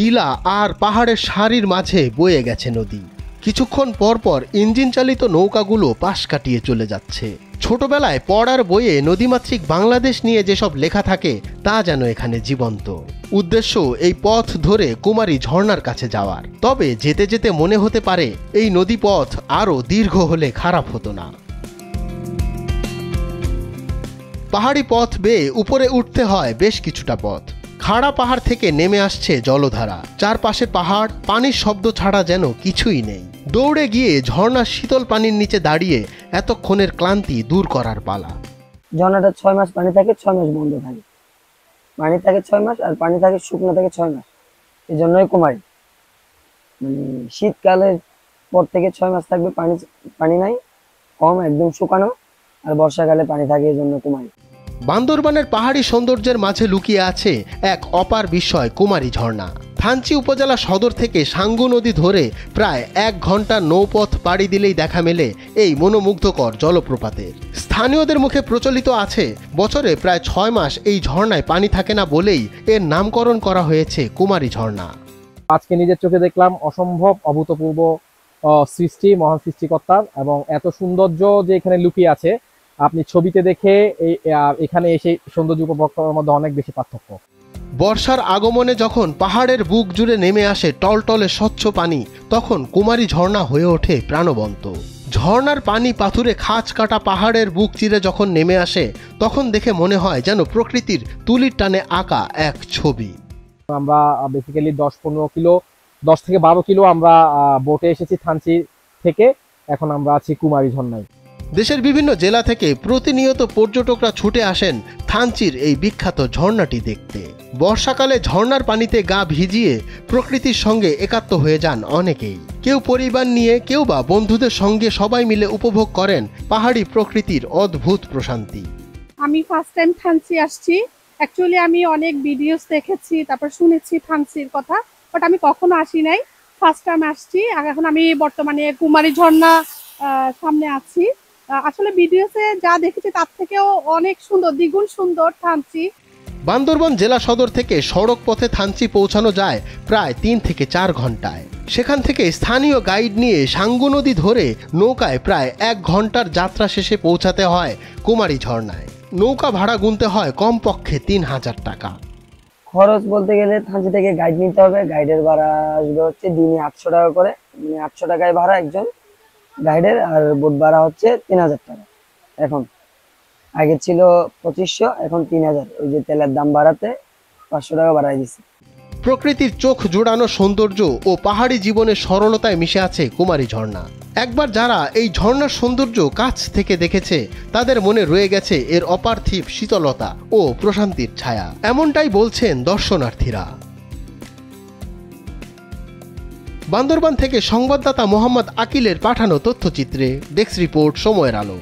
টিলা আর পাহাড়ের সারির মাঝে বয়ে গেছে নদী। কিছুক্ষণ পরপর ইঞ্জিন চালিত নৌকাগুলো পাশ কাটিয়ে চলে যাচ্ছে। ছোটবেলায় পড়ার বইয়ে নদীমাতৃক বাংলাদেশ নিয়ে যেসব লেখা থাকে তা যেন এখানে জীবন্ত। উদ্দেশ্য এই পথ ধরে কুমারী ঝর্ণার কাছে যাওয়ার। তবে যেতে যেতে মনে হতে পারে এই নদীপথ আরও দীর্ঘ হলে খারাপ হতো না। পাহাড়ি পথ বেয়ে উপরে উঠতে হয় বেশ কিছুটা পথ। খাড়া পাহাড় থেকে নেমে আসছে জলধারা। চারপাশে পাহাড়, পানির শব্দ ছাড়া যেন কিছুই নেই। দৌড়ে গিয়ে ঝর্ণার শীতল পানির নিচে দাঁড়িয়ে এতক্ষণের ক্লান্তি দূর করার পালা। ঝর্ণাটা 6 মাস পানি থাকে, 6 মাস বন্ধ থাকে। পানি থাকে 6 মাস আর পানি থাকে শুকনো থাকে 6 মাস। এই জন্যই কুমারী। শীতকালের পর থেকে 6 মাস থাকবে পানি নাই, কম একদম শুকানো, আর বর্ষাকালে পানি থাকে, এই জন্য কুমারী। বান্দরবানের পাহাড়ি সৌন্দর্যের মাঝে লুকিয়ে আছে এক অপার বিস্ময় কুমারী ঝর্ণা। থানচি উপজেলা সদর থেকে সাঙ্গু নদী ধরে প্রায় 1 ঘন্টা নৌপথ পাড়ি দিলেই দেখা মেলে এই মনোমুগ্ধকর জলপ্রপাতের। স্থানীয়দের মুখে প্রচলিত আছে বছরে প্রায় 6 মাস এই ঝর্ণায় পানি থাকে না বলেই এর নামকরণ করা হয়েছে কুমারী ঝর্ণা। আজকে নিজের চোখে দেখলাম অসম্ভব অভূতপূর্ব সৃষ্টি মহান সৃষ্টিকর্তার, এবং এত সৌন্দর্য যে এখানে লুকিয়ে আছে আপনি ছবিতে দেখে এখানে এসে সৌন্দর্য উপভোগ করার মধ্যে অনেক বেশি পার্থক্য। বর্ষার আগমনে যখন পাহাড়ের বুক জুড়ে নেমে আসে টলটলে স্বচ্ছ পানি, তখন কুমারী ঝর্ণা হয়ে ওঠে প্রাণবন্ত। ঝর্ণার পানি পাথুরে খাঁজ কাটা পাহাড়ের বুক চিরে যখন নেমে আসে তখন দেখে মনে হয় যেন প্রকৃতির তুলির টানে আঁকা এক ছবি। আমরা বেসিক্যালি 10-15 কিলো 10 থেকে 12 কিলো আমরা বোটে এসেছি থানচি থেকে। এখন আমরা আছি কুমারী ঝর্ণায়। দেশের বিভিন্ন জেলা থেকে প্রতিনিয়ত পর্যটকরা ছুটে আসেন থানচির এই বিখ্যাত ঝর্ণাটি দেখতে। বর্ষাকালে ঝর্ণার পানিতে গা ভিজিয়ে প্রকৃতির সঙ্গে একাত্ম হয়ে যান অনেকেই। কেউ পরিবার নিয়ে, কেউ বা বন্ধুদের সঙ্গে সবাই মিলে উপভোগ করেন পাহাড়ি প্রকৃতির অদ্ভুত প্রশান্তি। আমি ফার্স্ট টাইম থানচি আসছি। অ্যাকচুয়ালি আমি অনেক ভিডিওস দেখেছি, তারপর শুনেছি থানচির কথা, বাট আমি কখনো আসি নাই, ফার্স্ট টাইম আসছি। এখন আমি বর্তমানে কুমারী ঝর্ণা সামনে আছি। আসলে ভিডিওতে যা দেখেছি তার থেকেও অনেক সুন্দর, দ্বিগুণ সুন্দর থানচি। বান্দরবান জেলা সদর থেকে সড়ক পথে থানচি পৌঁছানো যায় প্রায় 3 থেকে 4 ঘন্টায়। সেখান থেকে স্থানীয় গাইড নিয়ে সাঙ্গু নদী ধরে নৌকায় প্রায় 1 ঘন্টার যাত্রা শেষে পৌঁছাতে হয় কুমারী ঝর্ণায়। নৌকা ভাড়া গুনতে হয় কমপক্ষে 3000 টাকা। খরচ বলতে গেলে থানচি থেকে গাইড নিতে হবে। গাইডের ভাড়া আসবে হচ্ছে দিনে 800 টাকা করে, 800 টাকায় ভাড়া একজন গাইডের, আর বোট ভাড়া হচ্ছে 3000 টাকা। এখন আগে ছিল 2500, এখন 3000। ওই যে তেলের দাম বাড়াতে 500 টাকা বাড়াই দিচ্ছে। প্রকৃতির চোখ জোড়ানো সৌন্দর্য ও পাহাড়ি জীবনের সরলতায় মিশে আছে কুমারী ঝর্ণা। একবার যারা এই ঝর্ণার সৌন্দর্য কাছ থেকে দেখেছে তাদের মনে রয়ে গেছে এর অপার্থিব শীতলতা ও প্রশান্তির ছায়া। এমনটাই বলছেন দর্শনার্থীরা। বান্দরবান থেকে সংবাদদাতা মোহাম্মদ আকিলের পাঠানো তথ্যচিত্রে ডেস্ক রিপোর্ট, সময়ের আলো।